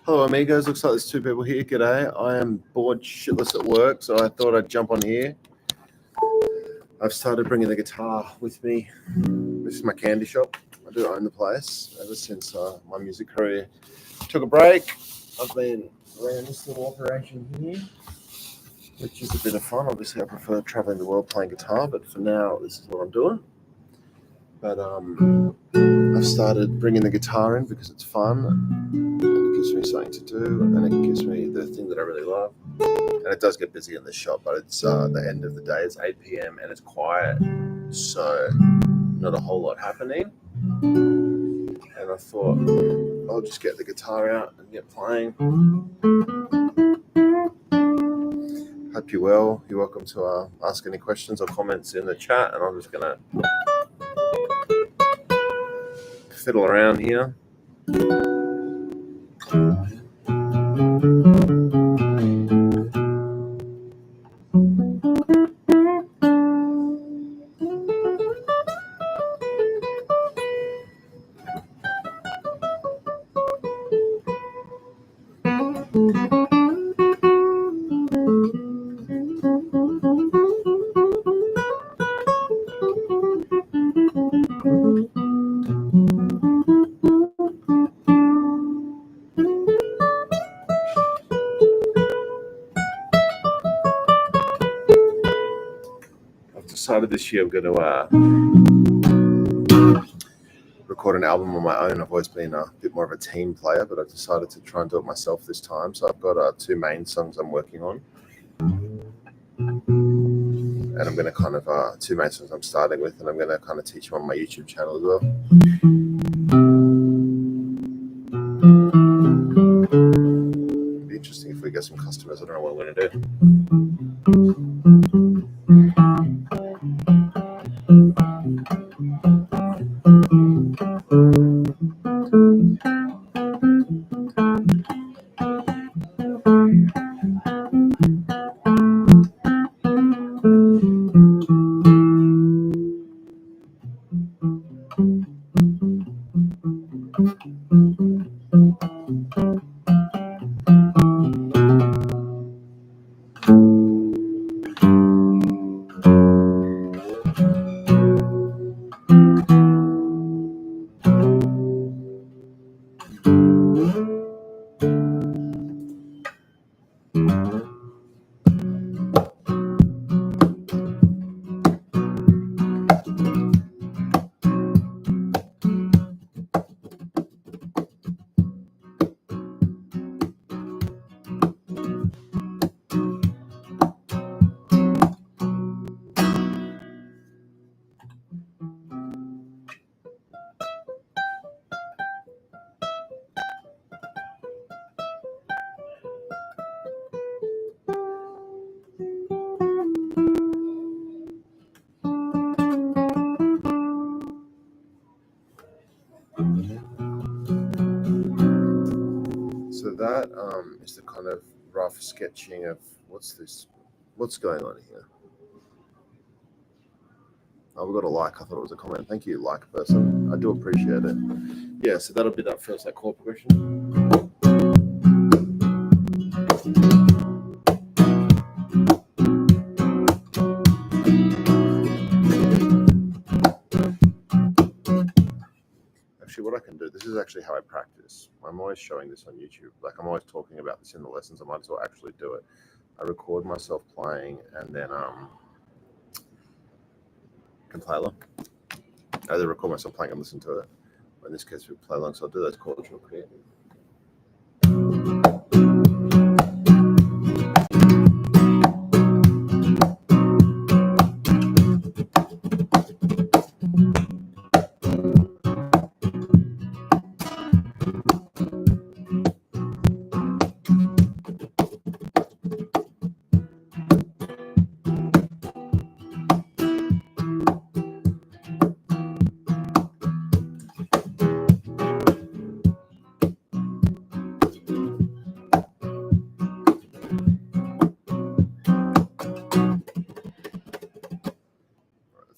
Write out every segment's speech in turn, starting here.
Hello, amigos. Looks like there's two people here. G'day. I am bored shitless at work, so I thought I'd jump on here. I've started bringing the guitar with me. This is my candy shop. I do own the place. Ever since my music career took a break, I've been running this little operation here, which is a bit of fun. Obviously, I prefer traveling the world playing guitar, but for now, this is what I'm doing. But I've started bringing the guitar in because it's fun. It gives me something to do, and it gives me the thing that I really love. And it does get busy in the shop, but it's the end of the day. It's 8 p.m. and it's quiet, so not a whole lot happening. And I thought I'll just get the guitar out and get playing. Hope you're well. You're welcome to ask any questions or comments in the chat, and I'm just gonna fiddle around here. Decided this year I'm going to record an album on my own. I've always been a bit more of a team player, but I've decided to try and do it myself this time. So I've got two main songs I'm working on, and I'm going to kind of two main songs I'm starting with, and I'm going to kind of teach them on my YouTube channel as well. It'd be interesting if we get some customers. I don't know what I'm going to do. just a kind of rough sketching of what's going on here. Oh, we got a like. I thought it was a comment. Thank you, like person. I do appreciate it. Yeah, so that'll be that first like chord progression. Actually, what I can do, this is actually how I practice. I'm always showing this on YouTube. Like I'm always talking about this in the lessons. I might as well actually do it. I record myself playing and then can play along. I either record myself playing and listen to it. In this case, we play along, so I'll do those chords real quick.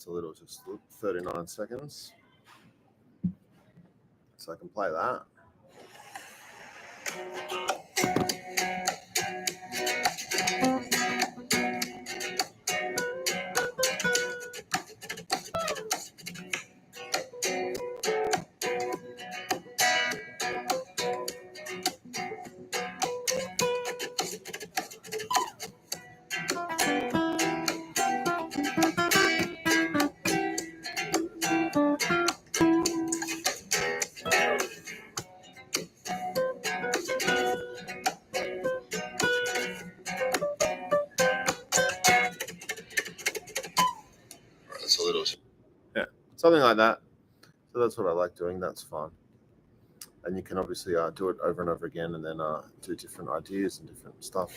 A little, just 39 seconds, so I can play that. A little, yeah, something like that. So that's what I like doing. That's fun. And you can obviously do it over and over again, and then do different ideas and different stuff.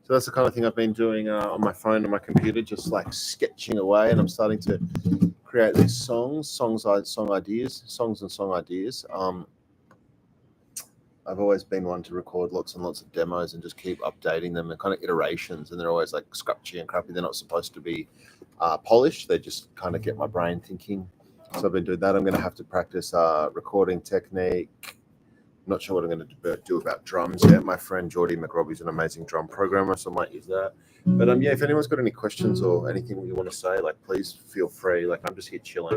So that's the kind of thing I've been doing on my phone and my computer, just like sketching away, and I'm starting to create these songs and song ideas. I've always been one to record lots and lots of demos and just keep updating them and kind of iterations, and they're always like scratchy and crappy. They're not supposed to be polished. They just kind of get my brain thinking. So I've been doing that. I'm going to have to practice recording technique. I'm not sure what I'm going to do about drums yet. My friend Geordie McRobbie's an amazing drum programmer, so I might use that. But yeah, if anyone's got any questions or anything you want to say, like please feel free. Like I'm just here chilling.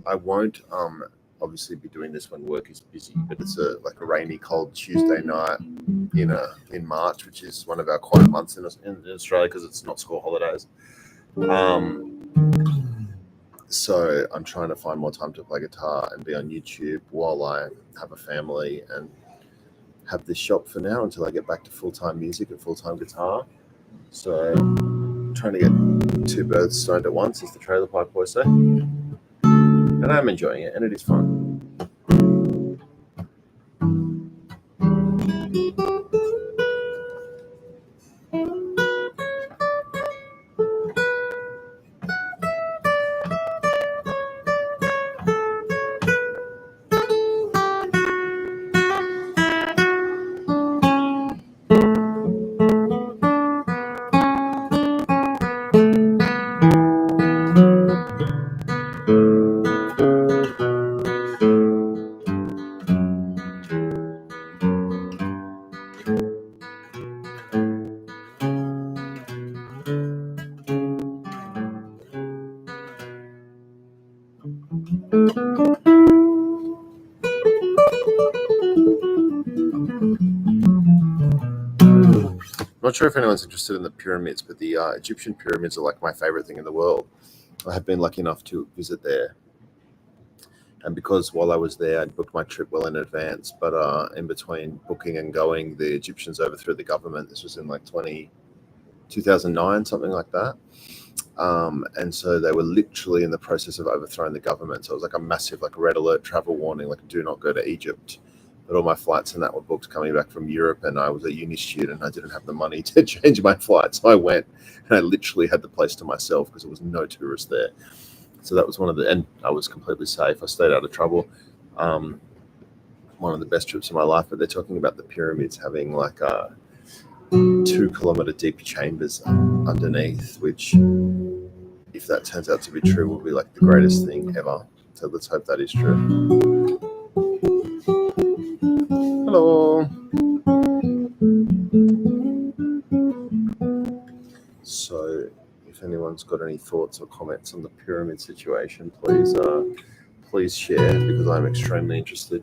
I won't obviously be doing this when work is busy, but it's like a rainy, cold Tuesday night in March, which is one of our quiet months in Australia because it's not school holidays. So I'm trying to find more time to play guitar and be on YouTube while I have a family and have this shop for now until I get back to full-time music and full-time guitar. So I'm trying to get two birds stoned at once, as the Trailer Park Boys say. And I'm enjoying it, and it is fun. Not sure if anyone's interested in the pyramids, but the Egyptian pyramids are like my favorite thing in the world. I have been lucky enough to visit there. And because while I was there, I booked my trip well in advance. But in between booking and going, the Egyptians overthrew the government. This was in like 2009, something like that. And so they were literally in the process of overthrowing the government. So it was like a massive, like red alert travel warning, like do not go to Egypt. But all my flights and that were booked coming back from Europe, and I was a uni student. I didn't have the money to change my flight, so I went, and I literally had the place to myself because there was no tourists there. So that was one of the, and I was completely safe. I stayed out of trouble. One of the best trips of my life. But they're talking about the pyramids having like 2-kilometer deep chambers underneath, which, if that turns out to be true, will be like the greatest thing ever. So let's hope that is true. Hello. So if anyone's got any thoughts or comments on the pyramid situation, please share, because I'm extremely interested.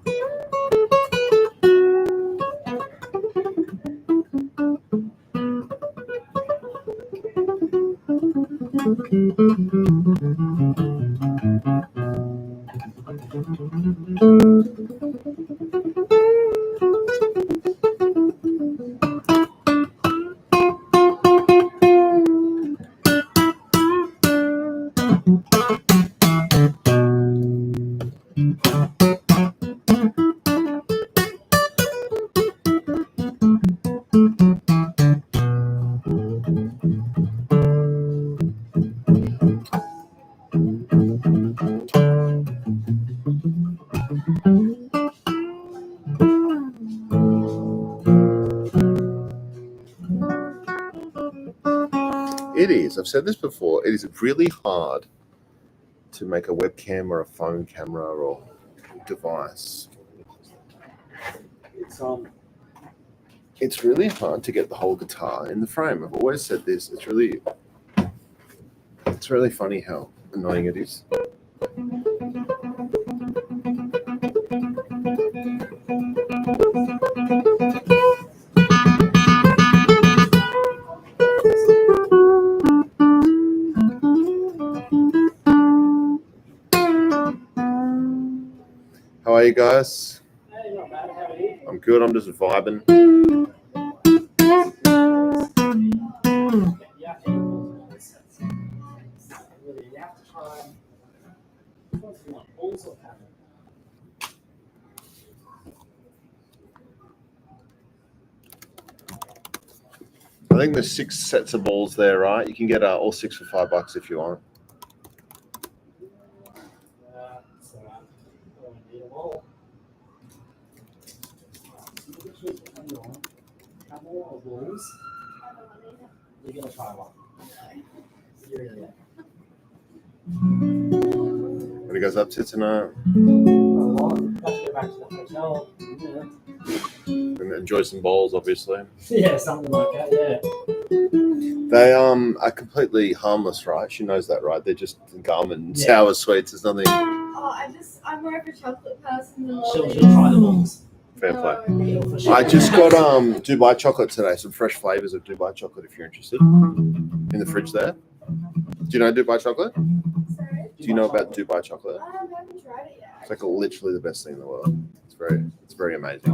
It is. I've said this before. It is really hard to make a webcam or a phone camera or device. It's really hard to get the whole guitar in the frame. I've always said this. It's really funny how annoying it is. How are you guys? Hey, not bad. How are you? I'm good. I'm just vibing. Yeah, you have to try. What's the one? Also have it. I think there's 6 sets of balls there, right? You can get all 6 for $5 if you want. So I don't need them all. Have more balls. You're gonna try one. What are you guys up to tonight? Have to go back to the hotel. And enjoy some bowls, obviously. Yeah, something like that. Yeah. They are completely harmless, right? She knows that, right? They're just gum and sour sweets. There's nothing. I'm more of a chocolate person than She'll try the balls. Fair play. No. I just got Dubai chocolate today. Some fresh flavors of Dubai chocolate, if you're interested. In the fridge there. Do you know Dubai chocolate? Sorry? Do you know about Dubai chocolate? I haven't tried it yet. It's like literally the best thing in the world. It's very amazing.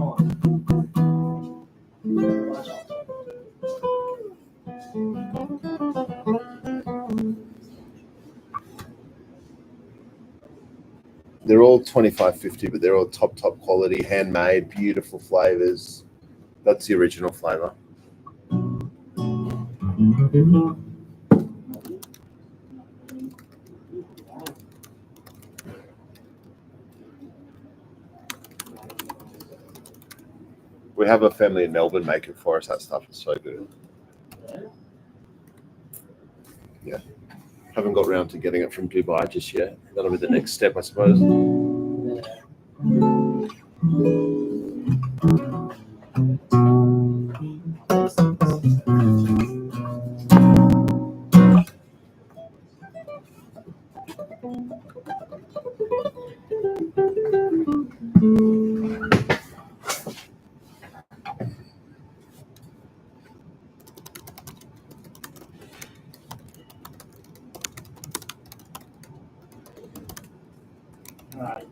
They're all $25.50, but they're all top quality, handmade, beautiful flavors. That's the original flavor. We have a family in Melbourne make it for us. That stuff is so good. Yeah. Haven't got around to getting it from Dubai just yet. That'll be the next step, I suppose. Alright.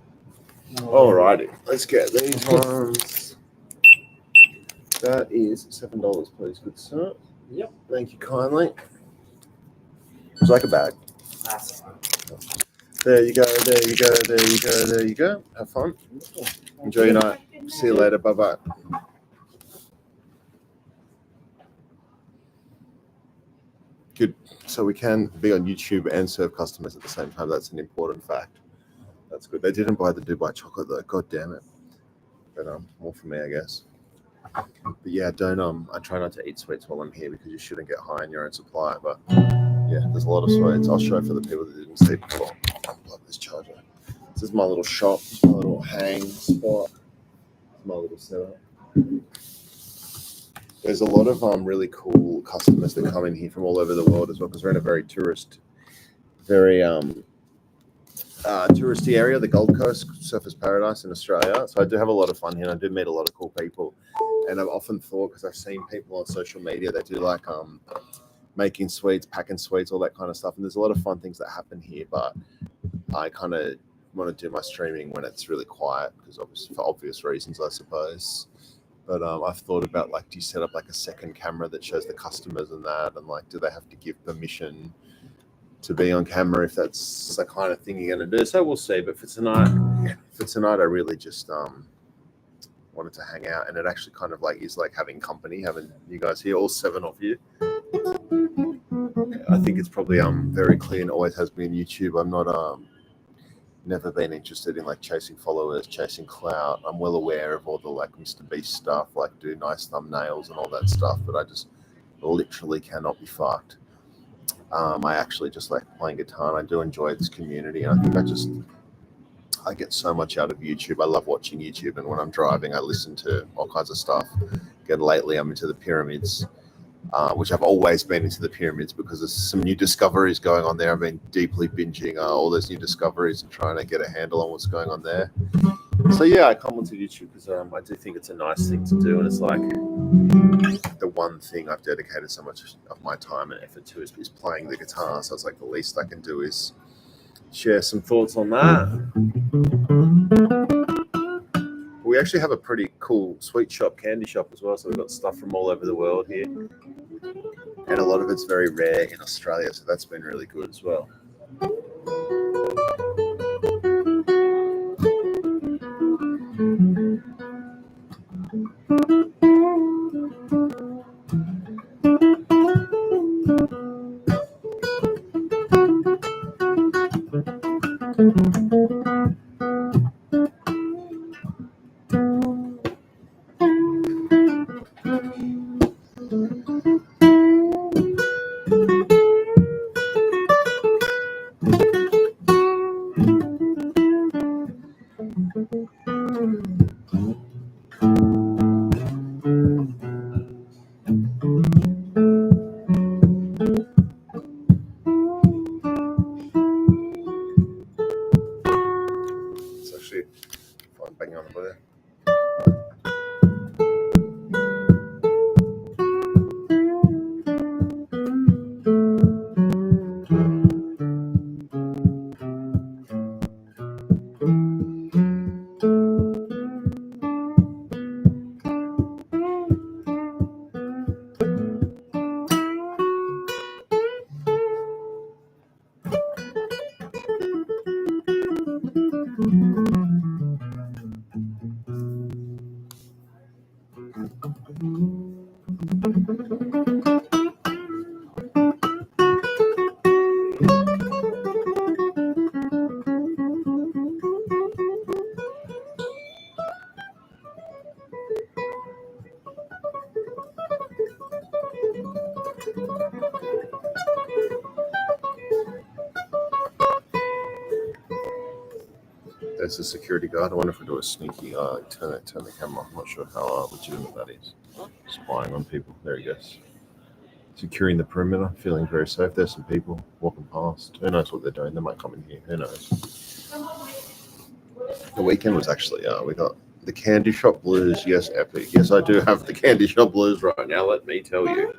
Alrighty, let's get these ones. That is $7, please, good sir. Yep. Thank you kindly. It's like a bag. That's fine. There you go, there you go, there you go, there you go. Have fun. Enjoy your night. See you later. Bye bye. Good. So we can be on YouTube and serve customers at the same time. That's an important fact. That's good. They didn't buy the Dubai chocolate though. God damn it. But more for me, I guess. But yeah, don't I try not to eat sweets while I'm here because you shouldn't get high in your own supply. But yeah, there's a lot of sweets. I'll show for the people that didn't see before. Love this charger. This is my little shop, my little hang spot, my little setup. There's a lot of really cool customers that come in here from all over the world as well because we're in a very touristy area, the Gold Coast, Surfers Paradise in Australia. So I do have a lot of fun here and I do meet a lot of cool people. And I've often thought, because I've seen people on social media that do like making sweets, packing sweets, all that kind of stuff. And there's a lot of fun things that happen here, but I kind of want to do my streaming when it's really quiet because for obvious reasons, I suppose. But I've thought about like, do you set up like a second camera that shows the customers and that? And like, do they have to give permission to be on camera if that's the kind of thing you're going to do? So we'll see. But for tonight, I really just wanted to hang out. And it actually kind of like is like having company, having you guys here, all 7 of you. I think it's probably very clear and always has been YouTube. I'm not never been interested in like chasing followers, chasing clout. I'm well aware of all the like Mr. Beast stuff, like do nice thumbnails and all that stuff, but I just literally cannot be fucked. I actually just like playing guitar and I do enjoy this community. And I think I get so much out of YouTube. I love watching YouTube, and when I'm driving, I listen to all kinds of stuff. Again, lately I'm into the pyramids, which I've always been into the pyramids because there's some new discoveries going on there. I've been deeply binging all those new discoveries and trying to get a handle on what's going on there. So yeah, I come onto YouTube because I do think it's a nice thing to do, and it's like the one thing I've dedicated so much of my time and effort to is playing the guitar. So it's like the least I can do is share some thoughts on that. We actually have a pretty cool sweet shop, candy shop as well. So we've got stuff from all over the world here. And a lot of it's very rare in Australia. So that's been really good as well. It's actually fun banging on the blue. There's a security guard. I wonder if we do a sneaky turn the camera. I'm not sure how legitimate that is. Spying on people. There he goes. Securing the perimeter. Feeling very safe. There's some people walking past. Who knows what they're doing? They might come in here. Who knows? The weekend was actually we got the Candy Shop Blues. Yes, epic. Yes, I do have the Candy Shop Blues right now. Let me tell you.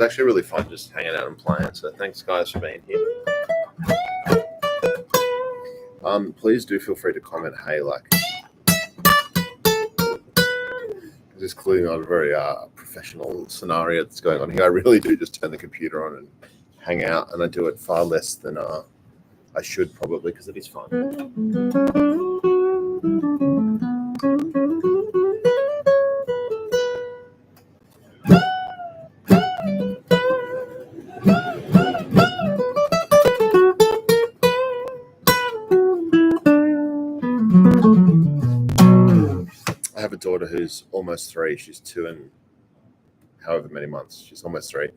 actually really fun just hanging out and playing. So thanks, guys, for being here. Please do feel free to comment. Hey, like, this is clearly not a very professional scenario that's going on here. I really do just turn the computer on and hang out, and I do it far less than I should probably because it is fun. I have a daughter who's almost 3. She's 2 and however many months. She's almost 3.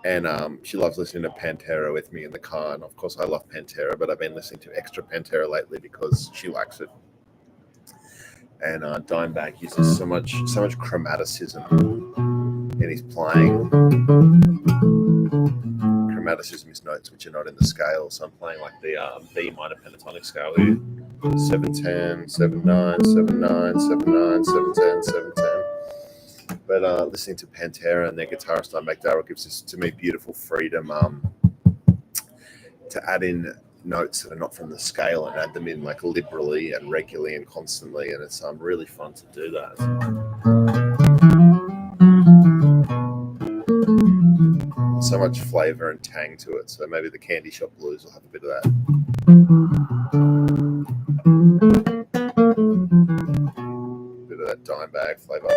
And she loves listening to Pantera with me in the car. And of course, I love Pantera, but I've been listening to extra Pantera lately because she likes it. And Dimebag uses so much chromaticism in his playing. Chromaticism is notes which are not in the scale. So I'm playing like the B minor pentatonic scale here. 710, 79, 79, 79, 710, 710. But listening to Pantera and their guitarist Dimebag Darrell gives us to me beautiful freedom to add in notes that are not from the scale and add them in like liberally and regularly and constantly, and it's really fun to do that. So much flavor and tang to it. So maybe the Candy Shop Blues will have a bit of that. Bit of that Dimebag flavor.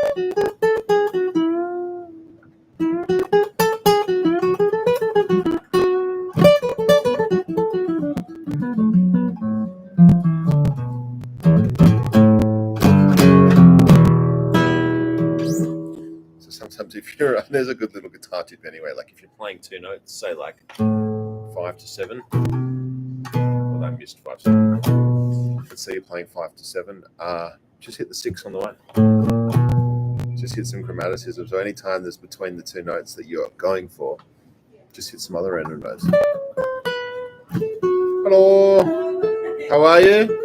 So sometimes if you're there's a good little guitar tip anyway. Like if you're playing 2 notes, say like 5 to 7. Well, I missed 5 to 7. Let's say you're playing 5 to 7. Just hit the 6 on the way. Just hit some chromaticism. So anytime there's between the 2 notes that you're going for, just hit some other random notes. Hello, how are you?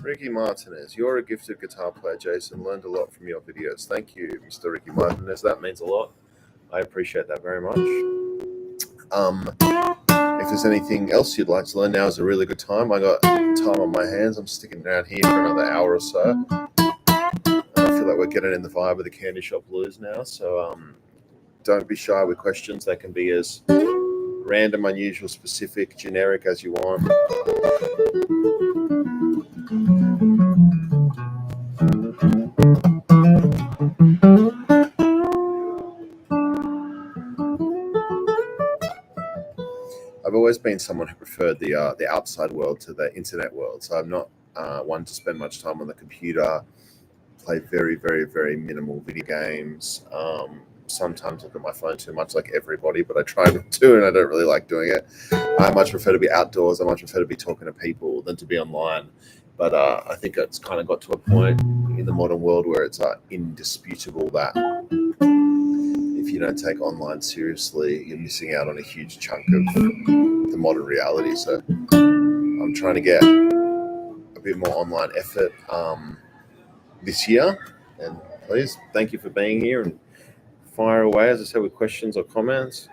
Ricky Martinez, you're a gifted guitar player, Jason. Learned a lot from your videos. Thank you, Mr. Ricky Martinez. That means a lot. I appreciate that very much. If there's anything else you'd like to learn, now is a really good time. I got time on my hands. I'm sticking around here for another hour or so. I feel like we're getting in the vibe of the Candy Shop Blues now. So don't be shy with questions. They can be as random, unusual, specific, generic as you want. I've always been someone who preferred the outside world to the internet world. So I'm not one to spend much time on the computer, play very, very, very minimal video games. Sometimes look at my phone too much like everybody, but I try not to, and I don't really like doing it. I much prefer to be outdoors. I much prefer to be talking to people than to be online. But I think it's kind of got to a point in the modern world where it's indisputable that if you don't take online seriously, you're missing out on a huge chunk of the modern reality. So I'm trying to get a bit more online effort this year. And please, thank you for being here and fire away, as I said, with questions or comments.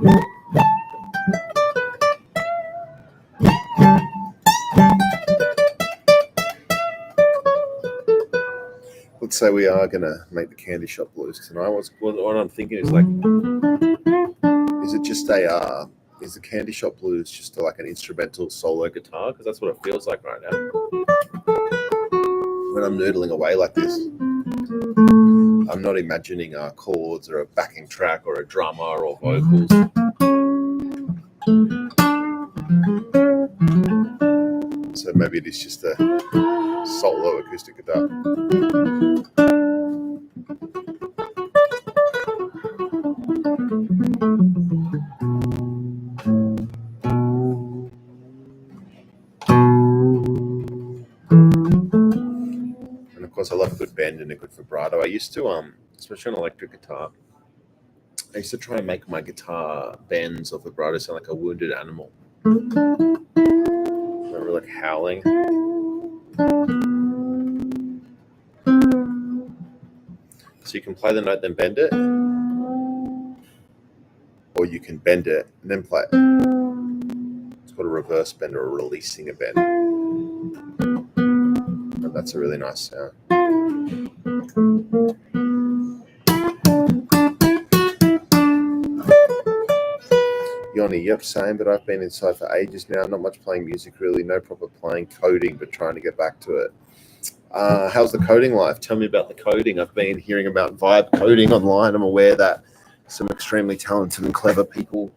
Let's say we are going to make the Candy Shop Blues tonight. What I'm thinking is like, is it just is the Candy Shop Blues just like an instrumental solo guitar? Because that's what it feels like right now. When I'm noodling away like this, I'm not imagining chords or a backing track or a drummer or vocals. So maybe it is just a solo acoustic guitar. And of course, I love a good bend and a good vibrato. I used to, especially on electric guitar, I used to try and make my guitar bends or vibrato sound like a wounded animal. Remember, like howling. So you can play the note, then bend it, or you can bend it and then play it. It's called a reverse bend or releasing a bend. And that's a really nice sound. Yoni, yep, same, but I've been inside for ages now. Not much playing music, really. No proper playing, coding, but trying to get back to it. How's the coding life? Tell me about the coding. I've been hearing about vibe coding online. I'm aware that some extremely talented and clever people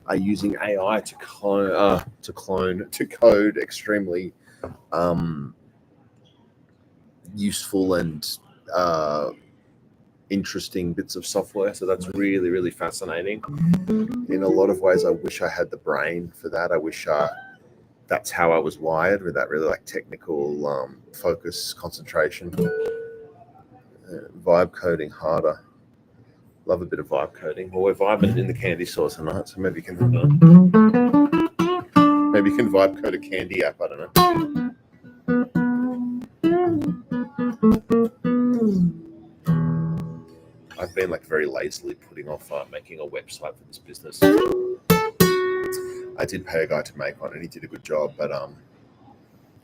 are using AI to code extremely useful and interesting bits of software. So that's really, really fascinating. In a lot of ways, I wish I had the brain for that. I wish that's how I was wired, with that really like technical focus, concentration. Vibe coding harder. Love a bit of vibe coding. Well, we're vibing in the candy store tonight, so maybe you can vibe code a candy app. I don't know. I've been like very lazily putting off making a website for this business. I did pay a guy to make one, and he did a good job. But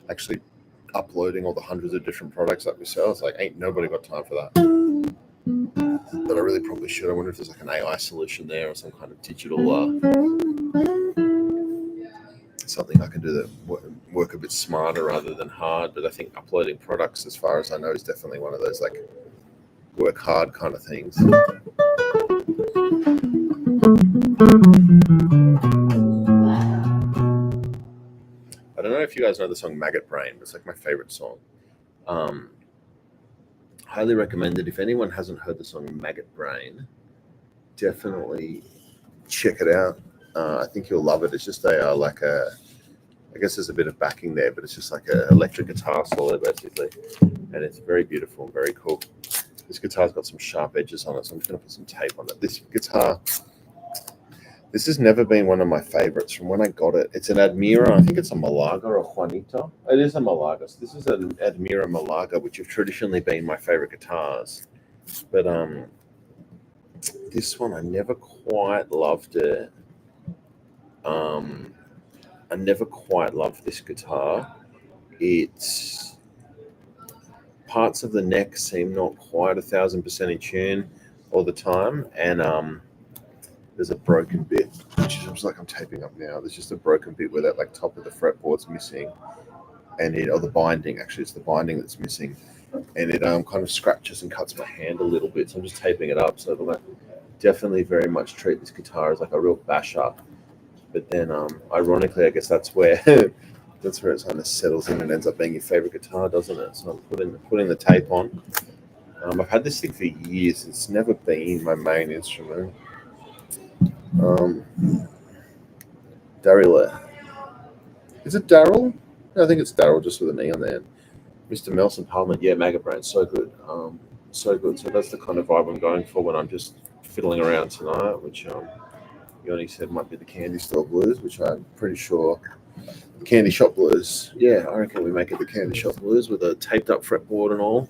actually uploading all the hundreds of different products that we sell, it's like ain't nobody got time for that. But I really probably should. I wonder if there's like an AI solution there or some kind of digital something I can do that work a bit smarter rather than hard. But I think uploading products, as far as I know, is definitely one of those like work hard kind of things. I don't know if you guys know the song Maggot Brain, but it's like my favorite song. Highly recommended. If anyone hasn't heard the song Maggot Brain, definitely check it out. I think you'll love it. It's just I guess there's a bit of backing there, but it's just like an electric guitar solo basically, and it's very beautiful and very cool. This guitar's got some sharp edges on it, so I'm just going to put some tape on it. This guitar, this has never been one of my favorites from when I got it. It's an Admira. I think it's a Malaga or Juanito. It is a Malaga. So this is an Admira Malaga, which have traditionally been my favorite guitars. But this one, I never quite loved it. I never quite loved this guitar. It's parts of the neck seem not quite 1,000% in tune all the time, and there's a broken bit, which is like I'm taping up now. There's just a broken bit where that like top of the fretboard's missing, and the binding. Actually, it's the binding that's missing, and it kind of scratches and cuts my hand a little bit. So I'm just taping it up. So I definitely very much treat this guitar as like a real basher. But then, ironically, I guess that's where it kind of settles in and ends up being your favorite guitar, doesn't it? So I'm putting the tape on. I've had this thing for years. It's never been my main instrument. Daryl, is it Daryl? I think it's Daryl, just with an E on the end. Mr. Melson Parliament, yeah, Maggot Brain, so good, so good. So that's the kind of vibe I'm going for when I'm just fiddling around tonight, which Yoni said might be the Candy Store Blues, which I'm pretty sure. Candy Shop Blues. Yeah, I reckon we make it the Candy Shop Blues with a taped up fretboard and all.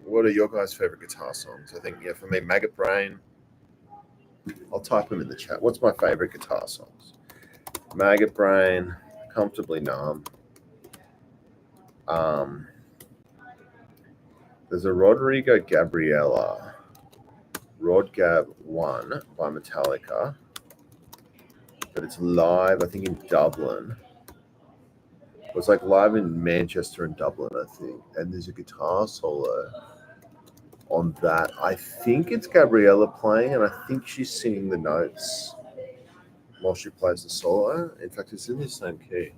What are your guys' favorite guitar songs? I think, yeah, for me, Maggot Brain. I'll type them in the chat. What's my favorite guitar songs? Maggot Brain, Comfortably Numb. There's a Rodrigo Gabriela, Rodgab 1 by Metallica, but it's live, I think, in Dublin. It was like live in Manchester and Dublin, I think. And there's a guitar solo on that. I think it's Gabriella playing, and I think she's singing the notes while she plays the solo. In fact, it's in the same key.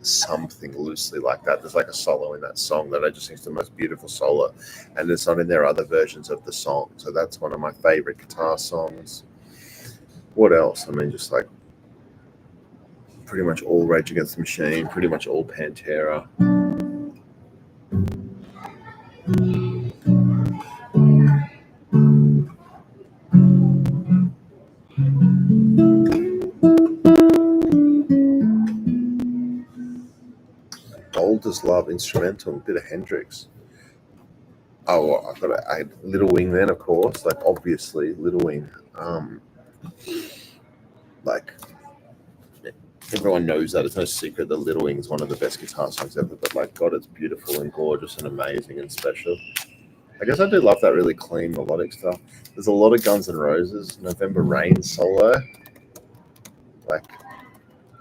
something loosely like that. There's like a solo in that song that I just think is the most beautiful solo, and it's not in their other versions of the song. So that's one of my favorite guitar songs. What else? I mean, just like pretty much all Rage Against the Machine, pretty much all Pantera. Bold as Love instrumental, a bit of Hendrix. Oh, I've got to add Little Wing then, of course. Like, obviously, Little Wing. Like, everyone knows that. It's no secret that Little Wing is one of the best guitar songs ever. But, like, God, it's beautiful and gorgeous and amazing and special. I guess I do love that really clean melodic stuff. There's a lot of Guns N' Roses, November Rain solo. Like,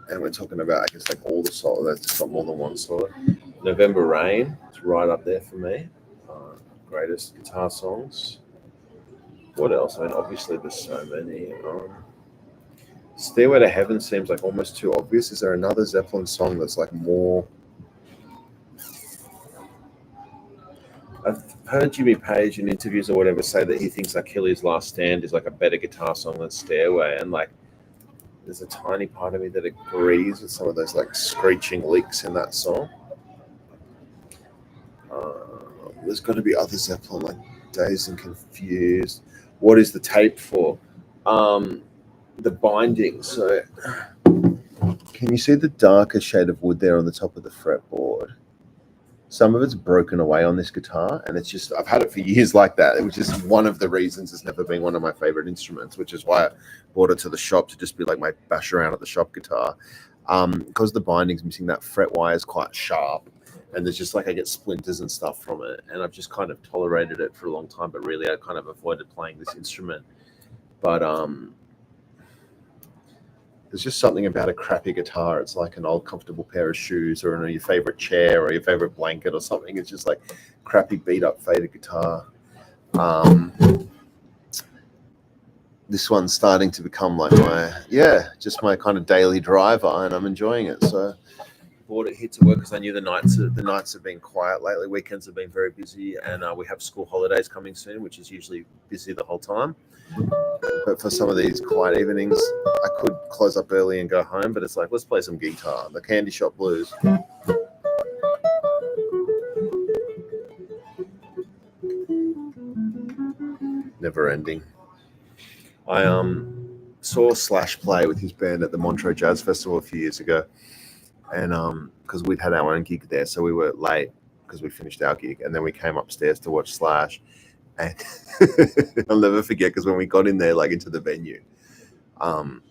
and we're talking about, I guess, like all the solo. That's got more than one solo. November Rain, it's right up there for me. Greatest guitar songs. What else? I mean, obviously there's so many. Stairway to Heaven seems like almost too obvious. Is there another Zeppelin song that's like more? I've heard Jimmy Page in interviews or whatever say that he thinks Achilles' Last Stand is like a better guitar song than Stairway, and like there's a tiny part of me that agrees with some of those like screeching licks in that song. There's got to be other Zeppelin, like Dazed and Confused. What is the tape for? The binding. So, can you see the darker shade of wood there on the top of the fretboard? Some of it's broken away on this guitar, and it's just, I've had it for years like that, which is one of the reasons it's never been one of my favorite instruments, which is why I brought it to the shop to just be like my bash around at the shop guitar. Because the binding's missing, that fret wire is quite sharp. And there's just like, I get splinters and stuff from it. And I've just kind of tolerated it for a long time, but really I kind of avoided playing this instrument. But there's just something about a crappy guitar. It's like an old comfortable pair of shoes or your favorite chair or your favorite blanket or something. It's just like crappy beat up faded guitar. This one's starting to become like just my kind of daily driver, and I'm enjoying it. So bought it here to work because I knew the nights have been quiet lately. Weekends have been very busy, and we have school holidays coming soon, which is usually busy the whole time. But for some of these quiet evenings, I could close up early and go home, but it's like, let's play some guitar. The Candy Shop Blues. Never ending. I saw Slash play with his band at the Montreux Jazz Festival a few years ago. And because we'd had our own gig there, so we were late because we finished our gig, and then we came upstairs to watch Slash. And I'll never forget, because when we got in there, like into the venue, the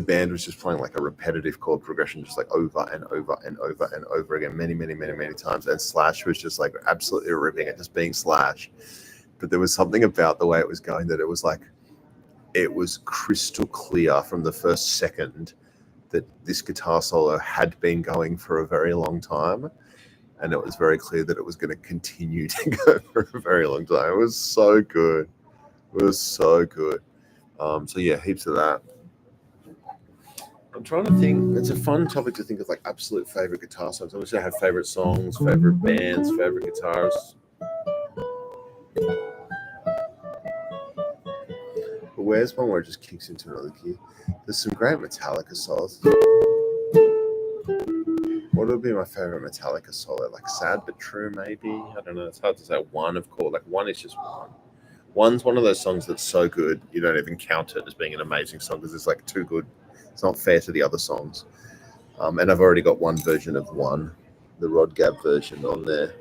band was just playing like a repetitive chord progression, just like over and over and over and over again, many, many, many, many times. And Slash was just like absolutely ripping it, just being Slash. But there was something about the way it was going that it was like, it was crystal clear from the first second that this guitar solo had been going for a very long time, and it was very clear that it was going to continue to go for a very long time. It was so good. It was so good. So yeah, heaps of that. I'm trying to think. It's a fun topic to think of, like absolute favorite guitar songs. Obviously, I have favorite songs, favorite bands, favorite guitarists. But where's one where it just kicks into another key? There's some great Metallica solos. What would be my favorite Metallica solo? Like Sad But True, maybe? I don't know. It's hard to say one, of course. Like one is just one. One's one of those songs that's so good, you don't even count it as being an amazing song because it's like too good. It's not fair to the other songs. And I've already got one version of one, the Rod Gab version on there.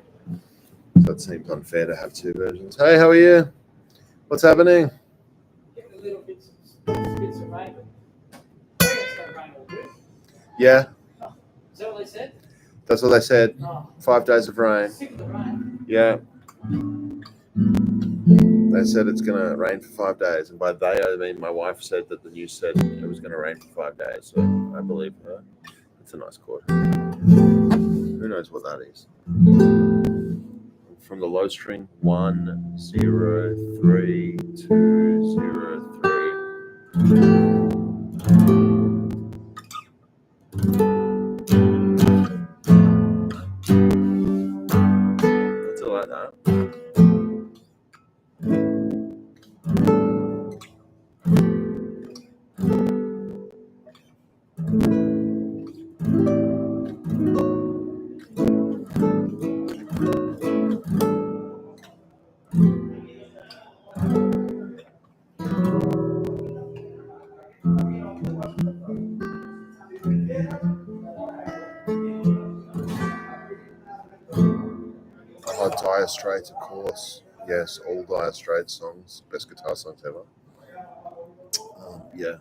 So it seems unfair to have two versions. Hey, how are you? What's happening? Get a little bits of rain. Yeah, Is that what they said? that's what they said. Oh, 5 days of rain. sick of the rain. Yeah. They said it's going to rain for 5 days. And by they, I mean my wife said that the news said it was going to rain for 5 days. So I believe her. It's a nice chord. Who knows what that is? From the low string, 1 0 3 2 0 3. that. Oh, Dire Straits, of course. Yes, all Dire Straits songs, best guitar songs ever. Yeah.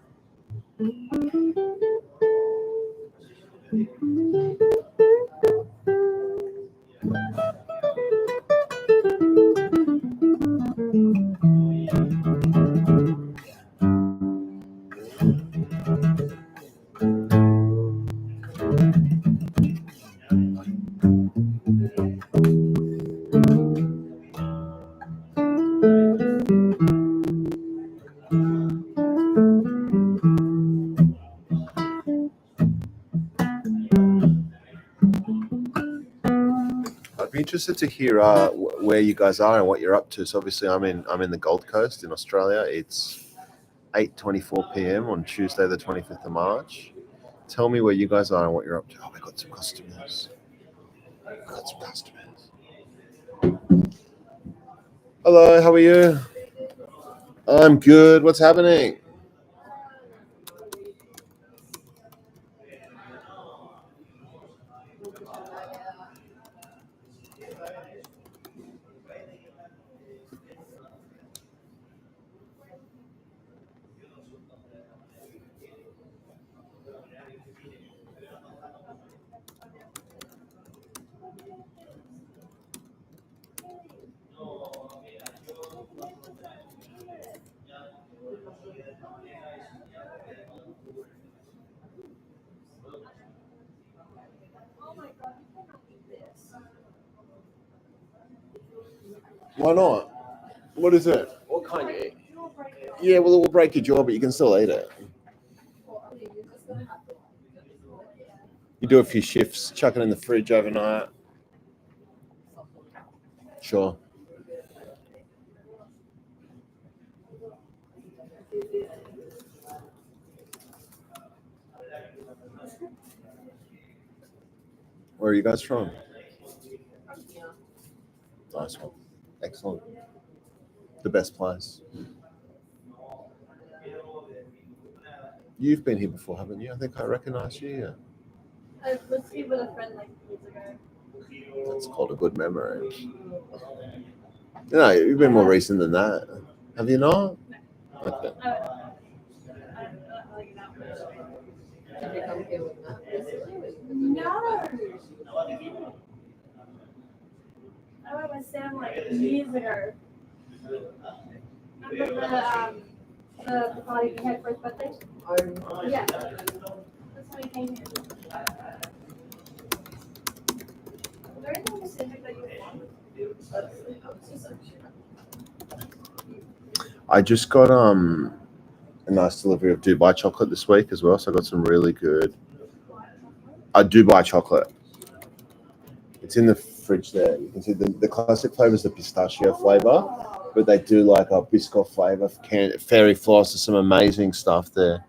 I'd be interested to hear where you guys are and what you're up to. So obviously, I'm in the Gold Coast in Australia. It's 8:24 p.m. on Tuesday, the 25th of March. Tell me where you guys are and what you're up to. Oh, we got some customers. Hello, how are you? I'm good. What's happening? Why not? What is it? What kind you eat? Yeah, well, it will break your jaw, but you can still eat it. You do a few shifts, chuck it in the fridge overnight. Sure. Where are you guys from? Nice one. Excellent. The best place. You've been here before, haven't you? I think I recognize you. Yeah. I was here with a friend like years ago. That's called a good memory. No, you've been more recent than that. Have you not? Okay. Did you come here with Matt recently? No. I went with Sam like years ago. Remember the party we had for his birthday? Oh, Yeah. That's when he came here. Was there anything specific that you want? I just got a nice delivery of Dubai chocolate this week as well, so I got some really good Dubai chocolate. It's in the fridge there. You can see the classic flavor is the pistachio flavor, but they do like a biscuit flavor, fairy floss, some amazing stuff there.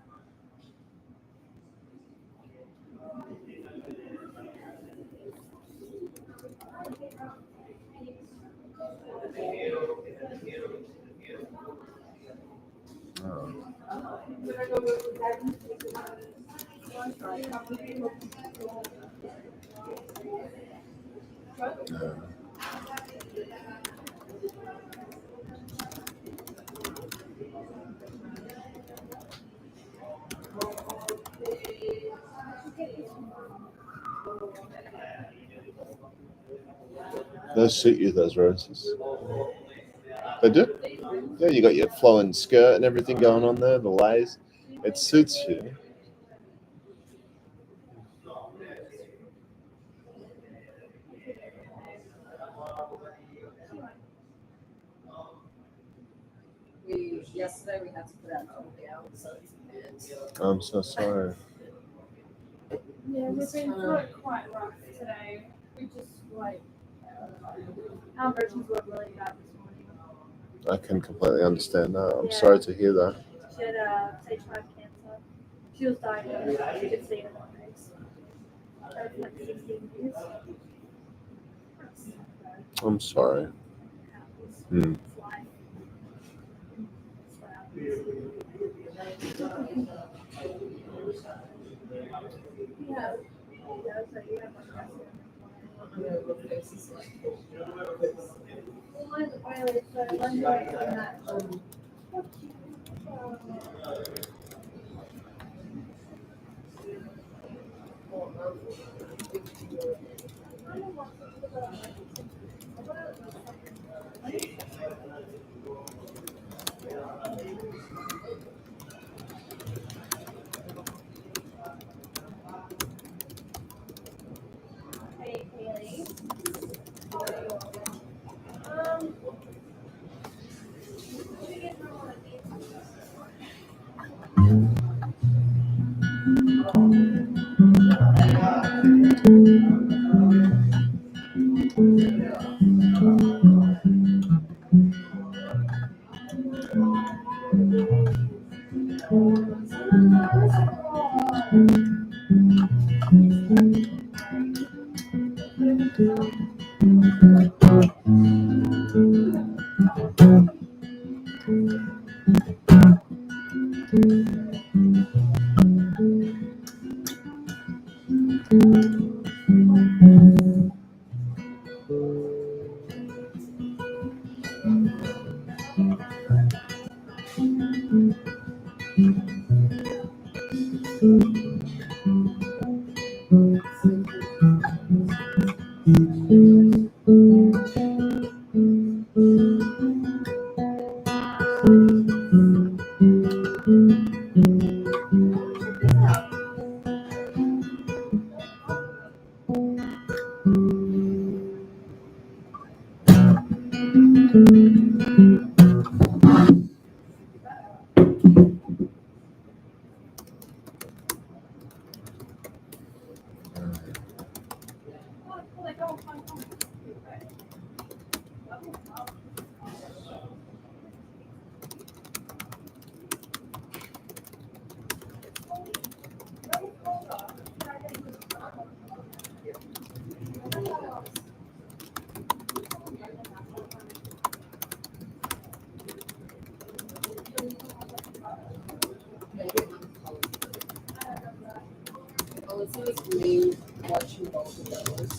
Those suit you, those roses. They do? Yeah, you got your flowing skirt and everything going on there, the lace. It suits you. Yesterday we had to put out all the hours, so it's I'm so sorry. Yeah, we've been quite rough today. We just like Our versions were really bad this morning. I can completely understand that. I'm Yeah. sorry to hear that. She had stage 5 cancer. She was diagnosed. You could see it in her face. That was like 16 years. I'm sorry. Hmm. It's life. It's what happens. Yeah. Yeah, so you have like Yeah, the face is like. well, mine's oily, so mine's like on that. Hey, Haley. Oh, it's like me watching both of those.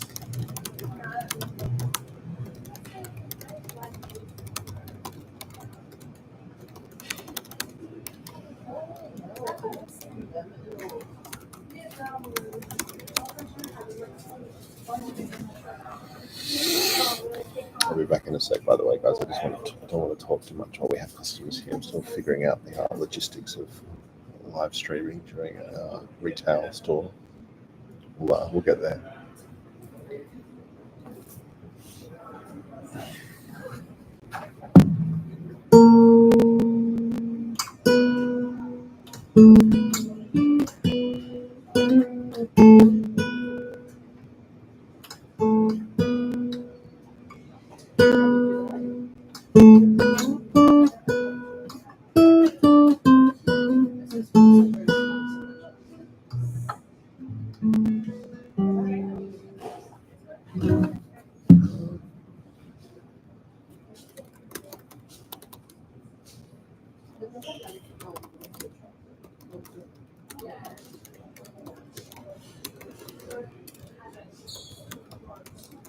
I'll be back in a sec, by the way, guys. I don't want to talk too much while we have customers here. I'm still figuring out the logistics of live streaming during a retail store. We'll get there.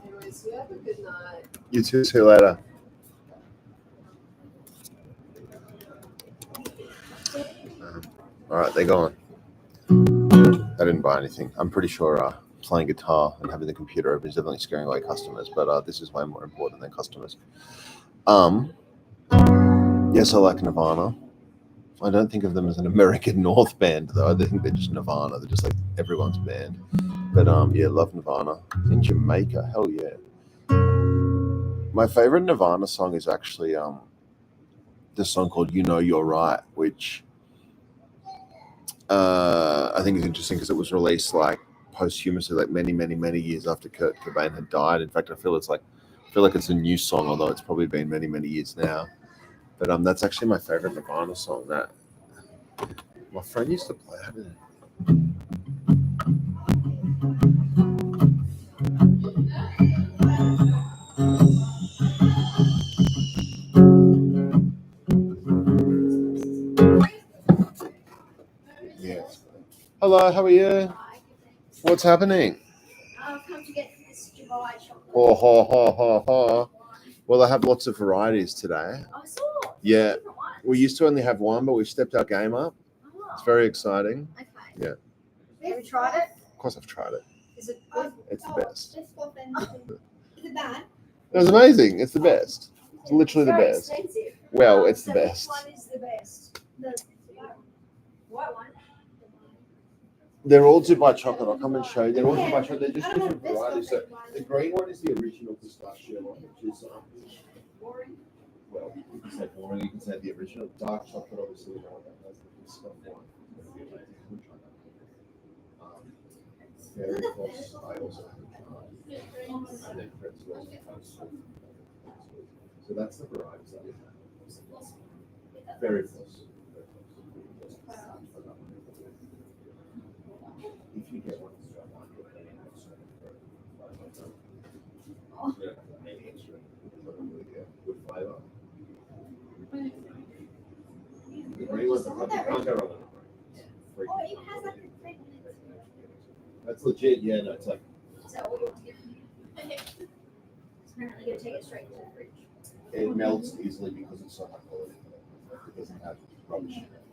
Anyways, you have a good night. You too. See you later. All right, they're gone. I didn't buy anything. I'm pretty sure playing guitar and having the computer open is definitely scaring away customers, but this is way more important than customers. Yes, I like Nirvana. I don't think of them as an American North band, though. I think they're just Nirvana. They're just like everyone's band. But yeah, love Nirvana. In Jamaica, hell yeah. My favorite Nirvana song is actually this song called "You Know You're Right," which I think is interesting because it was released like posthumously, like many years after Kurt Cobain had died. In fact, I feel it's like feel like it's a new song, although it's probably been many, many years now. But that's actually my favorite Nirvana song. That my friend used to play it. Yes. Hello, how are you? What's happening? I've come to get this Dubai chocolate. Oh, ha, ha, ha, ha. Well, I have lots of varieties today. I saw. Yeah. Different ones. We used to only have one, but we've stepped our game up. Oh, It's very exciting. okay. Yeah. Have you tried it? Of course, I've tried it. Is it good? It's the best. Is it bad? It was amazing. It's the best. It's literally the Very best. expensive. Well, it's the So best. Which one is the best? The white one. They're all Dubai chocolate. I'll come and show you. They're all Dubai chocolate. They're just different varieties. So the green one is the original pistachio one, which is well, you can say boring. You can say the original dark chocolate. Obviously, the one that has the stuff one. Very close. I also have and then pretzels. So that's the varieties that we have. Very close. If you get one, maybe extra. Good flavor. The green ones, you can't go wrong with the green. Oh, it has like a thing. That's legit. Yeah, no, it's like Is that what you want to get? Apparently, you're gonna take it straight to the fridge. it melts easily because it's so high quality. It doesn't have rubbish in it.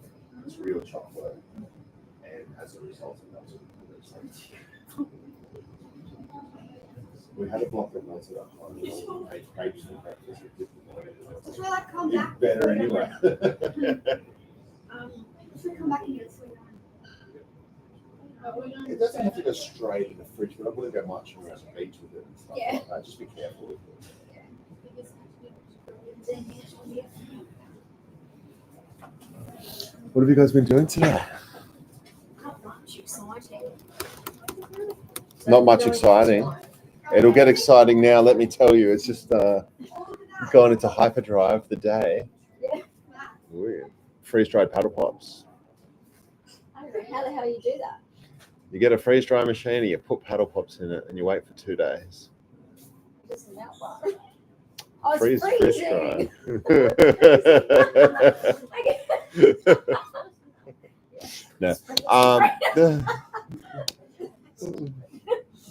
It's real chocolate, and as a result, it melts. We had a block that melted up on the made crepes and breakfast. Let's try that come back. Better anyway. Should come back and get sweet one. It doesn't have to go straight in the fridge, but I wouldn't go much around the beach with it and stuff Yeah. like that. Just be careful with it. What have you guys been doing today? Not much exciting. Not much exciting. It'll get exciting now, let me tell you. It's just going into hyperdrive the day. Yeah. Weird. Freeze-dried paddle pops. I don't know how the hell you do that. You get a freeze-dry machine and you put paddle pops in it and you wait for 2 days. Just an outline. Oh, it's Freeze freezing. dry. No.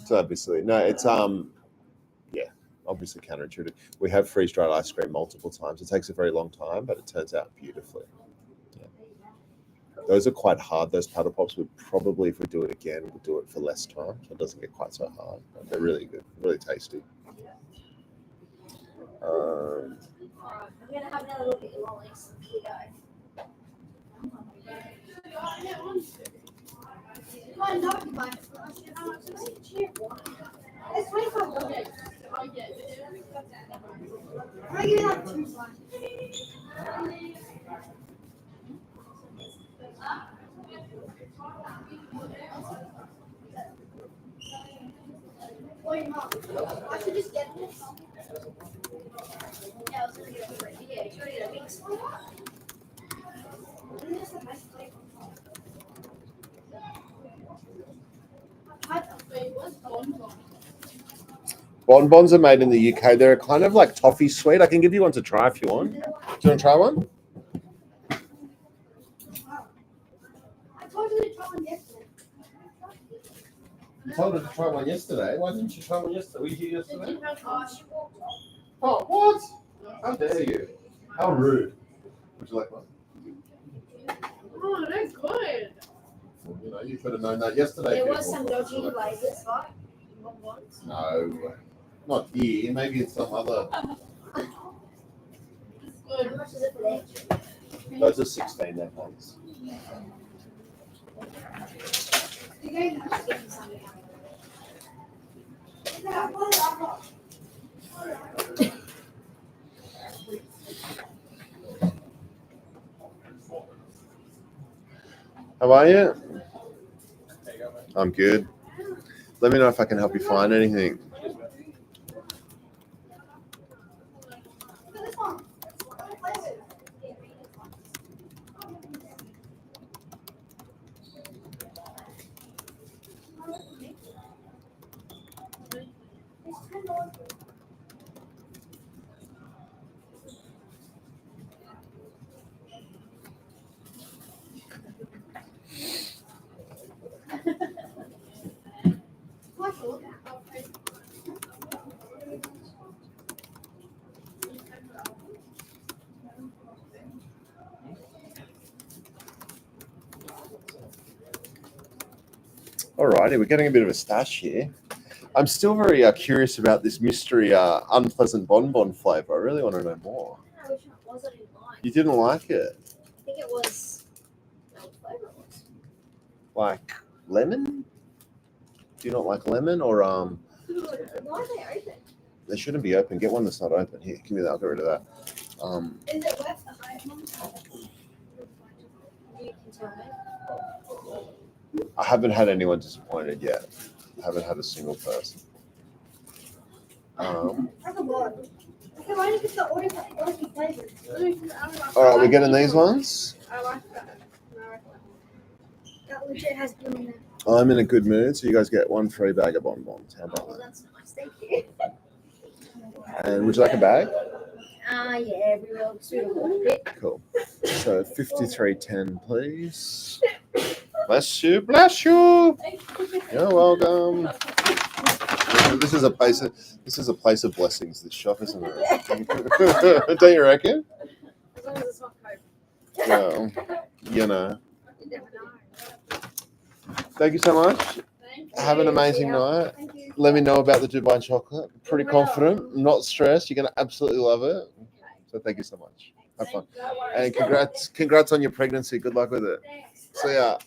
So obviously, no, it's yeah, obviously counterintuitive. We have freeze-dried ice cream multiple times. It takes a very long time, but it turns out beautifully. Yeah. Those are quite hard. Those paddle pops would probably, if we do it again, we'll do it for less time, so it doesn't get quite so hard. But they're really good, really tasty. I'm gonna have another look at your lollies. Here we go. I know you might. It's 25 dollars. I give it like 2 slices. Wait, Mom. I should just get this. Yeah, I was gonna get a free. Yeah, you gotta get a mix. Isn't this a nice flavor? Bonbons are made in the UK. They're kind of like toffee sweet. I can give you one to try if you want. Do you want to try one? I told you to try one yesterday. You told her to try one yesterday. Why didn't you try one yesterday? Were you here yesterday? Oh, she walked off. Oh, what? How dare you? How rude. Would you like one? Oh, that's good. Well, you know, you could have known that yesterday. There was people. some dodgy lasers, right? Bonbons. No, not here. Maybe it's some other. How much is it for that? Those are 16 that ones. You're going to have to get me some. How are you? I'm good. Let me know if I can help you find anything. Alrighty, we're getting a bit of a stash here. I'm still very curious about this mystery unpleasant bonbon flavor. I really want to know more. I wish it wasn't in mine. You didn't like it? I think it was. What flavor it was? Like lemon? Do you not like lemon or Why are they open? They shouldn't be open. Get one that's not open. Here, give me that. I'll get rid of that. Is it worth the hype, Mum? You can tell me. I haven't had anyone disappointed yet. I haven't had a single person. That's a lot. Okay, why don't you get the orky flavors? All right, we're getting these ones. I like that. I like that. That legit has blue in it. I'm in a good mood, so you guys get one free bag of bonbons. How about Oh, that? that's nice. Thank you. And would you like a bag? Yeah, we will do it. Cool. So 53.10, please. Bless you, bless you. You're welcome. This is a place of blessings. This shop, isn't it? Don't you reckon? As long as it's not Coke. Well, you know. You never know. Thank you so much. Thank Have an you. amazing Yeah. night. Thank you. Let me know about the Dubai chocolate. Pretty Will. confident, not stressed. You're gonna absolutely love it. So thank you so much. Have fun. No worries. And congrats on your pregnancy. Good luck with it. Thanks. See ya.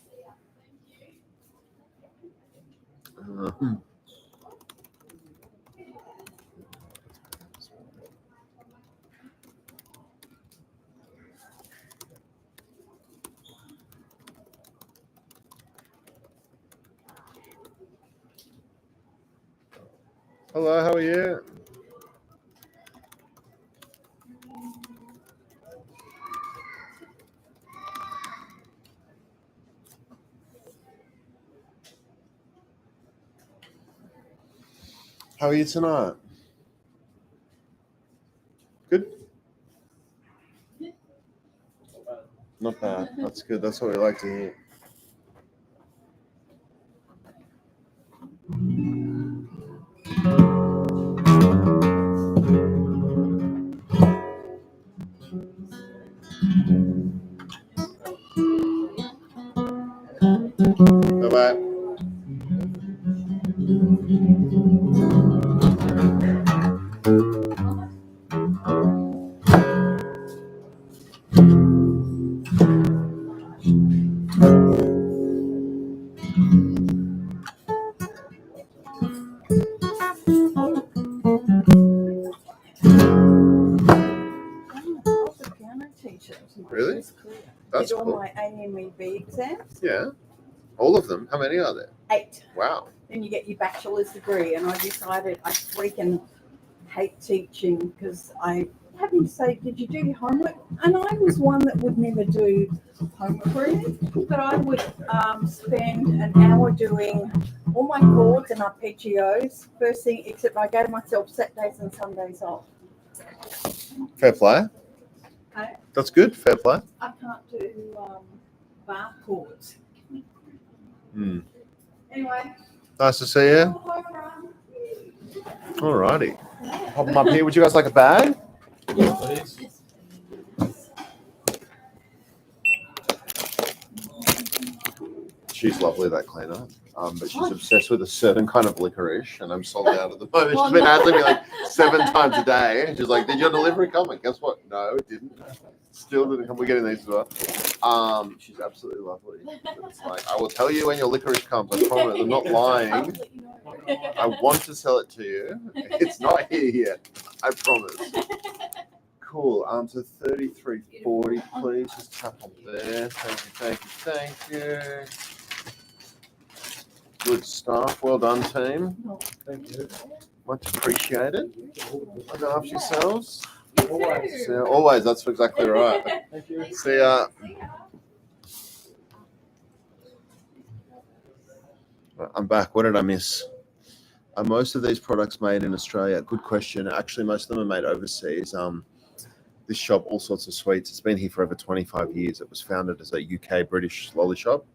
Hello, how are you? How are you tonight? Good? Not bad. That's good. That's what we like to hear. Bye-bye. Also piano teacher. Really? That's Did all cool. my AMEB exams. Yeah. All of them. How many are there? 8. Wow. Then you get your bachelor's degree, and I decided I freaking hate teaching because I having to say, did you do your homework? And I was one that would never do homework really, but I would spend an hour doing all my chords and arpeggios first thing, except I gave myself Saturdays and Sundays off. Fair play. Okay. That's good. Fair play. I can't do bar chords. Hmm. Anyway. Nice to see you. Hi, Brian. Alrighty. Pop them up here. Would you guys like a bag? Please. She's lovely, that cleaner. But she's obsessed with a certain kind of licorice, and I'm sold out at the moment. She's been asking me like 7 times a day. She's like, "Did your delivery come?" And guess what? No, it didn't. Still didn't come. We're getting these as well. She's absolutely lovely. It's like, I will tell you when your licorice comes. I promise. I'm not lying. I want to sell it to you. It's not here yet. I promise. Cool. So 33.40, please. Just tap on there. Thank you. Good stuff. Well done, team. Thank you. Much appreciated. Look after yourselves. Always. So, always. That's exactly right. Thank you. See ya. I'm back. What did I miss? Are most of these products made in Australia? Good question. Actually, most of them are made overseas. This shop, All Sorts of Sweets, it's been here for over 25 years. It was founded as a UK British lolly shop.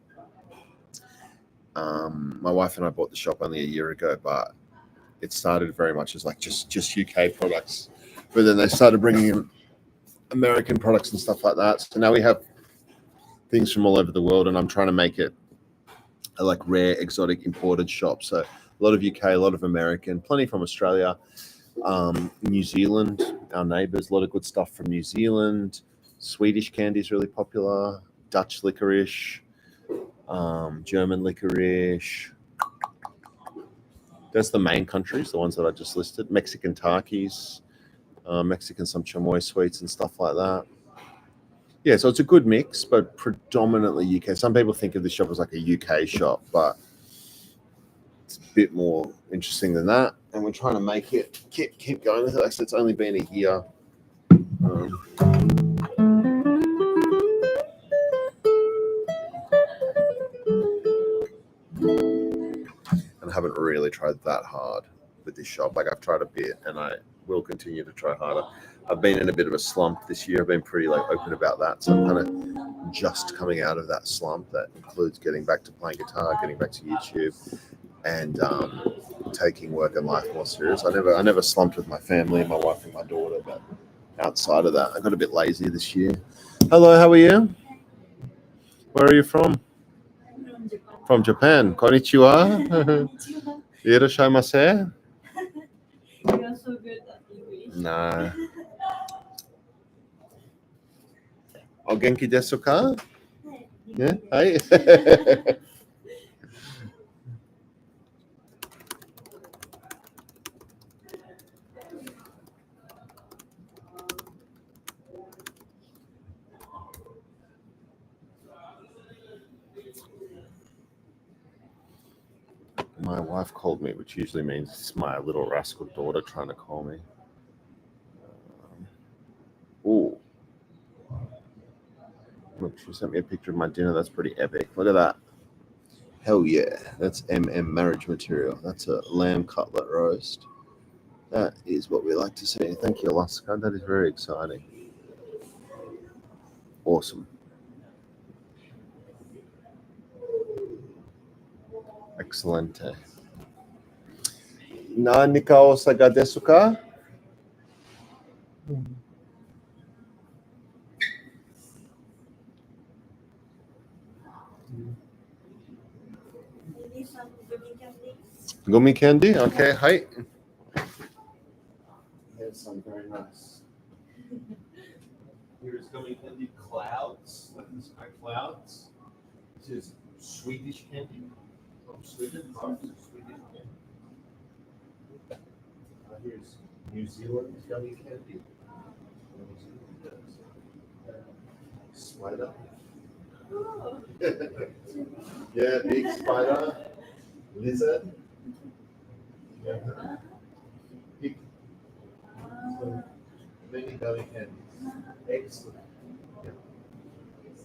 My wife and I bought the shop only a year ago, but it started very much as like just UK products. But then they started bringing in American products and stuff like that. So now we have things from all over the world, and I'm trying to make it a like rare, exotic, imported shop. So a lot of UK, a lot of American, plenty from Australia. New Zealand, our neighbours, a lot of good stuff from New Zealand. Swedish candy is really popular. Dutch licorice, German licorice. That's the main countries, the ones that I just listed. Mexican Takis, Mexican some chamoy sweets and stuff like that. Yeah, so it's a good mix, but predominantly UK. Some people think of this shop as like a UK shop, but it's a bit more interesting than that. And we're trying to make it keep going with it. Like I said, it's only been a year. And I haven't really tried that hard with this shop. Like I've tried a bit, and I will continue to try harder. I've been in a bit of a slump this year. I've been pretty like open about that. So I'm kind of just coming out of that slump. That includes getting back to playing guitar, getting back to YouTube, and taking work and life more serious. I never slumped with my family, my wife and my daughter, but outside of that, I got a bit lazy this year. Hello, how are you? Where are you from? From Japan. Konnichiwa. Irashaimase. You're so good at English. No. O genki desu ka? Yeah. Hi. My wife called me, which usually means it's my little rascal daughter trying to call me. Ooh. Look, she sent me a picture of my dinner. That's pretty epic. Look at that. Hell yeah. That's marriage material. That's a lamb cutlet roast. That is what we like to see. Thank you, Alaska. That is very exciting. Awesome. Excelente. Nani ka osaga desu ka? Maybe some gummy candy. Gummy candy? Okay, hi. Here's some very nice. Here's gummy candy clouds. Like these are clouds. This is Swedish candy. From Sweden. Swedish candy. Here's New Zealand gummy candy. Spider. Oh. Yeah, big spider. Lizard. Yeah. Big. So many gummy candies. Excellent. Yeah.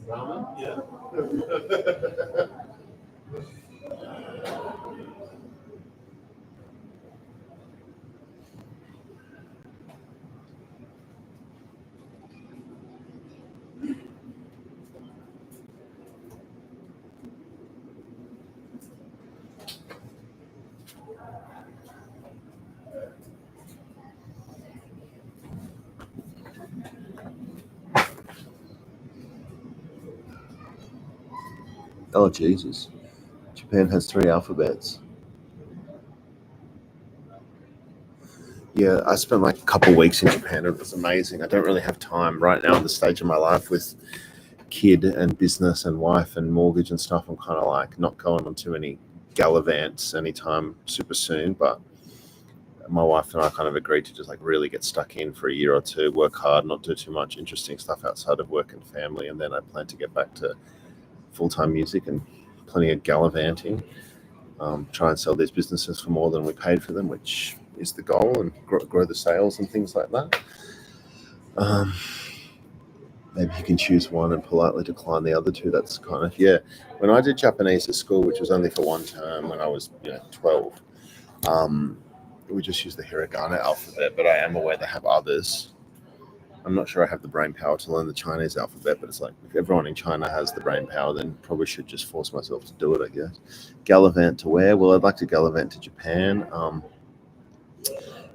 Ramen? Yeah. Oh, Jesus. Japan has 3 alphabets. Yeah, I spent like a couple of weeks in Japan. It was amazing. I don't really have time right now at the stage of my life with kid and business and wife and mortgage and stuff. I'm kind of like not going on too many gallivants anytime super soon, but my wife and I kind of agreed to just like really get stuck in for a year or two, work hard, not do too much interesting stuff outside of work and family. And then I plan to get back to full-time music and plenty of gallivanting, try and sell these businesses for more than we paid for them, which is the goal, and grow the sales and things like that. Maybe you can choose one and politely decline the other two. That's kind of, yeah. When I did Japanese at school, which was only for one term when I was 12, We just use the hiragana alphabet, but I am aware they have others. I'm not sure I have the brain power to learn the Chinese alphabet, but it's like if everyone in China has the brain power, then probably should just force myself to do it, I guess. Gallivant to where? Well, I'd like to gallivant to Japan.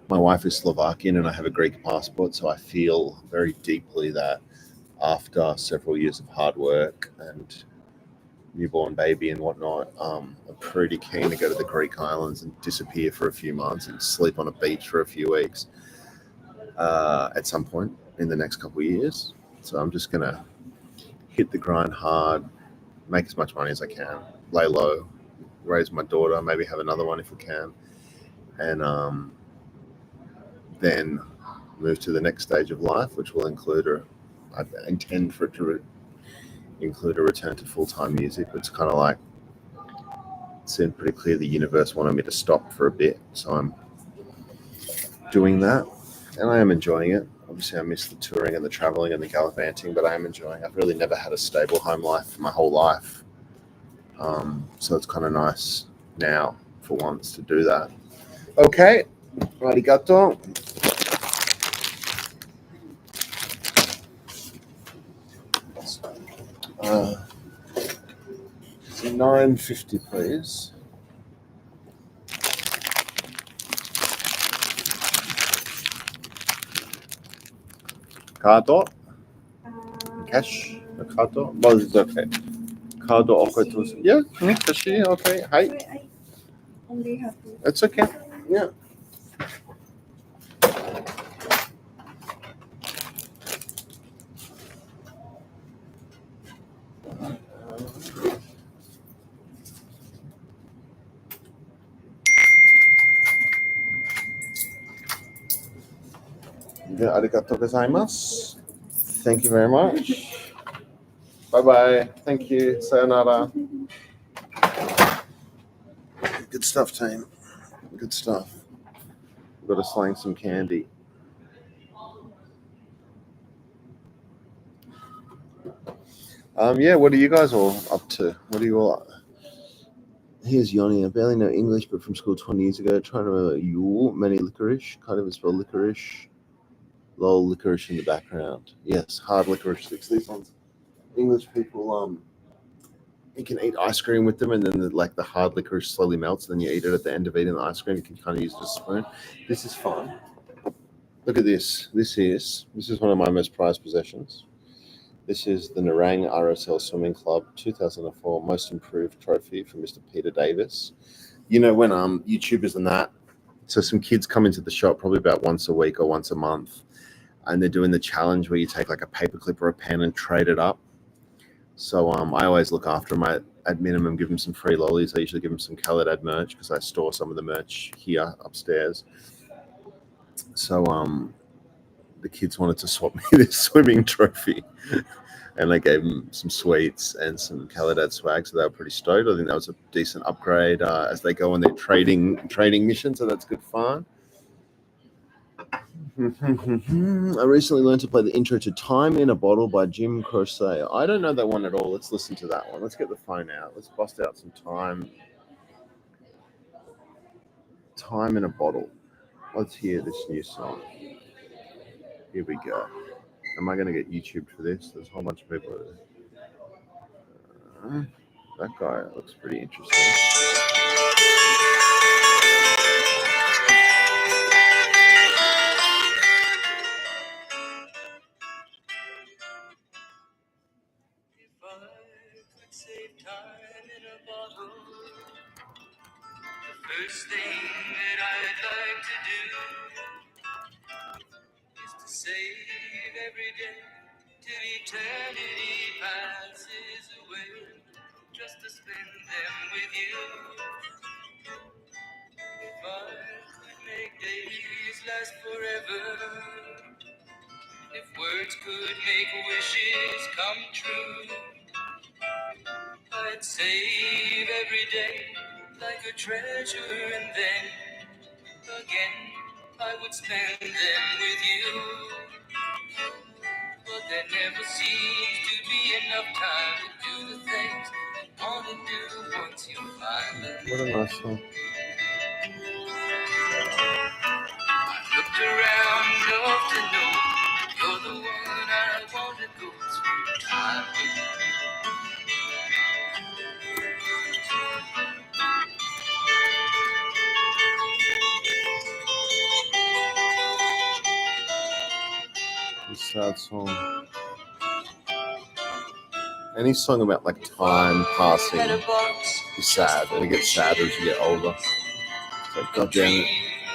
My wife is Slovakian and I have a Greek passport, so I feel very deeply that after several years of hard work and newborn baby and whatnot, I'm pretty keen to go to the Greek islands and disappear for a few months and sleep on a beach for a few weeks at some point in the next couple of years. So I'm just going to hit the grind hard, make as much money as I can, lay low, raise my daughter, maybe have another one if we can, and then move to the next stage of life, which will include, I intend for it to include a return to full-time music. It's kind of like, it seemed pretty clear the universe wanted me to stop for a bit, so I'm doing that, and I am enjoying it. Obviously, I miss the touring and the traveling and the gallivanting, but I am enjoying it. I've really never had a stable home life my whole life, so it's kind of nice now for once to do that. Okay, arigato. $9.50, please. Card? Cash? A card? Well, it's okay. Card okay to yeah, cash, okay. Hi. I only have It's okay. Yeah. Arigato gozaimasu. Thank you very much. Bye-bye. Thank you. Sayonara. Good stuff, team. Good stuff. We've got to slang some candy. Yeah, what are you guys all up to? What are you all... Here's Yoni. I barely know English, but from school 20 years ago, trying to remember you, many licorice, kind of spell licorice. Lol, licorice in the background. Yes, hard licorice sticks. These ones, English people, you can eat ice cream with them, and then the hard licorice slowly melts, and then you eat it at the end of eating the ice cream. You can kind of use it as a spoon. This is fun. Look at this. This is one of my most prized possessions. This is the Nerang RSL Swimming Club 2004 Most Improved Trophy for Mr. Peter Davis. You know, when YouTubers and that, so some kids come into the shop probably about once a week or once a month, and they're doing the challenge where you take like a paperclip or a pen and trade it up. So I always look after them. I, at minimum, give them some free lollies. I usually give them some Caladad merch because I store some of the merch here upstairs. So the kids wanted to swap me this swimming trophy, and I gave them some sweets and some Caladad swag, so they were pretty stoked. I think that was a decent upgrade as they go on their trading mission, so that's good fun. I recently learned to play the intro to Time in a Bottle by Jim Croce. I don't know that one at all. Let's listen to that one. Let's get the phone out. Let's bust out some Time in a Bottle. Let's hear this new song. Here we go. Am I going to get YouTube for this? There's a whole bunch of people. That guy looks pretty interesting. Save time in a bottle. The first thing that I'd like to do is to save every day till eternity passes away, just to spend them with you. If I could make days last forever, if words could make wishes come true, I'd save every day like a treasure, and then again I would spend them with you. But there never seems to be enough time to do the things you want to do once you find them. What a nice song. sad song. Any song about like time passing Had a box is sad, and it gets sadder as you get older. So of God damn it.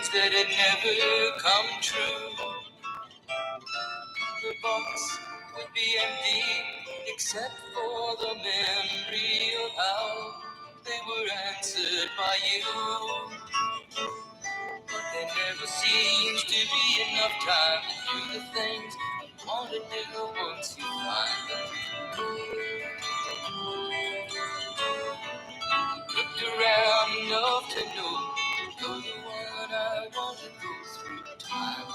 dreams that had never come true. The box would be empty except for the memory of how they were answered by you. But there never seems to be enough time to do the things you want to do once you find them. Looked around enough to know you're the one I want to go through time.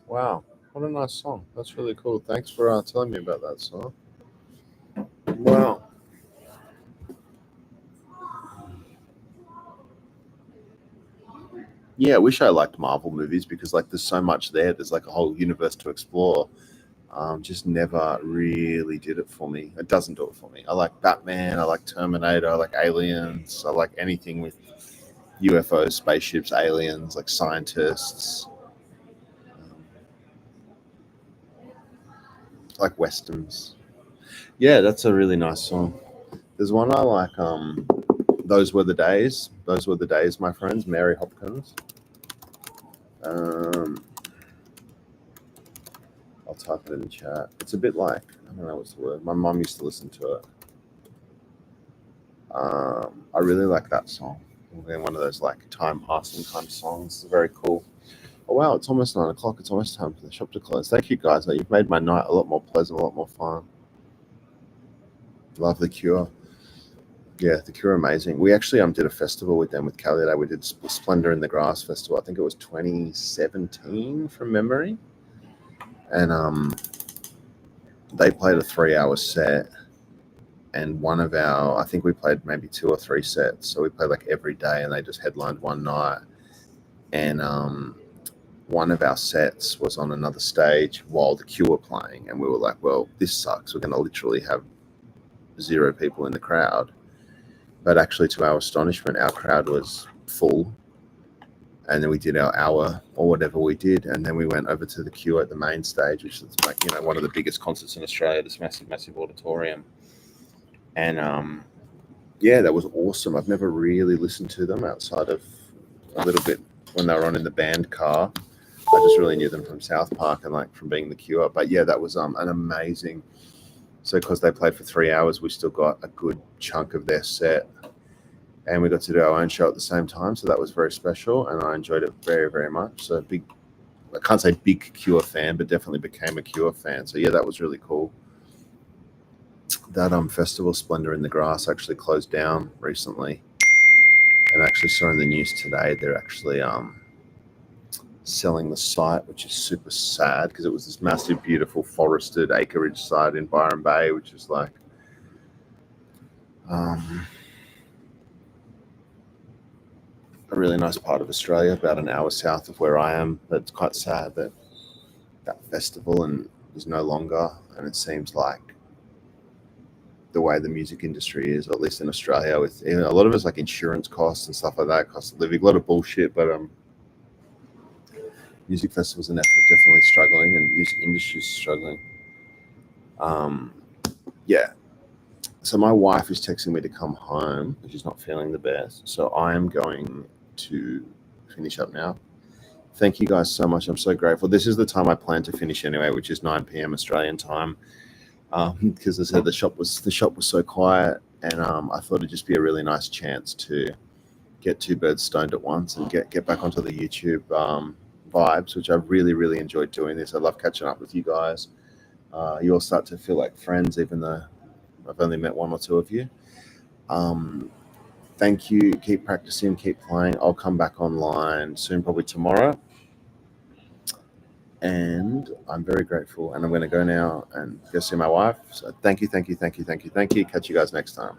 Wow, what a nice song. That's really cool. Thanks for telling me about that song. Wow. Yeah, I wish I liked Marvel movies because like there's so much there. There's like a whole universe to explore. Just never really did it for me. It doesn't do it for me. I like Batman. I like Terminator. I like Aliens. I like anything with UFOs, spaceships, aliens, like scientists. Like westerns. Yeah, that's a really nice song. There's one I like. Those Were the Days. Those Were the Days, my friends. Mary Hopkins. I'll type it in the chat. It's a bit like, I don't know what's the word. My mom used to listen to it. I really like that song. One of those like time passing kind of songs. It's very cool. Oh wow, it's almost 9 o'clock. It's almost time for the shop to close. Thank you guys. You've made my night a lot more pleasant, a lot more fun. Love The Cure. Yeah, The Cure, amazing. We actually did a festival with them with Kelly today. We did Splendor in the Grass Festival. I think it was 2017 from memory. And they played a 3-hour set. And one of I think we played maybe 2 or 3 sets. So we played like every day and they just headlined one night. And one of our sets was on another stage while The Cure were playing. And we were like, well, this sucks. We're going to literally have 0 people in the crowd. But actually, to our astonishment, our crowd was full. And then we did our hour or whatever we did. And then we went over to The Cure at the main stage, which is like, one of the biggest concerts in Australia, this massive, massive auditorium. And yeah, that was awesome. I've never really listened to them outside of a little bit when they were on in the band car. I just really knew them from South Park and like from being The Cure. But yeah, that was an amazing. So because they played for 3 hours, we still got a good chunk of their set. And we got to do our own show at the same time. So that was very special. And I enjoyed it very, very much. So I can't say big Cure fan, but definitely became a Cure fan. So yeah, that was really cool. That festival, Splendor in the Grass, actually closed down recently. And I actually saw in the news today they're actually selling the site, which is super sad because it was this massive, beautiful forested acreage site in Byron Bay, which is like a really nice part of Australia, about an hour south of where I am. But it's quite sad that that festival is no longer, and it seems like the way the music industry is, or at least in Australia, with a lot of it's like insurance costs and stuff like that, cost of living, a lot of bullshit. But music festivals are definitely struggling, and music industry is struggling. Yeah. So my wife is texting me to come home. She's not feeling the best. So I am going to finish up now. Thank you guys so much. I'm so grateful. This is the time I plan to finish anyway, which is 9 p.m. Australian time. Because I said the shop was so quiet, and I thought it'd just be a really nice chance to get 2 birds stoned at once and get back onto the YouTube vibes, which I really, really enjoyed doing this. I love catching up with you guys. You all start to feel like friends, even though I've only met 1 or 2 of you. Thank you. Keep practicing, keep playing. I'll come back online soon, probably tomorrow. And I'm very grateful. And I'm going to go now and go see my wife. So thank you. Catch you guys next time.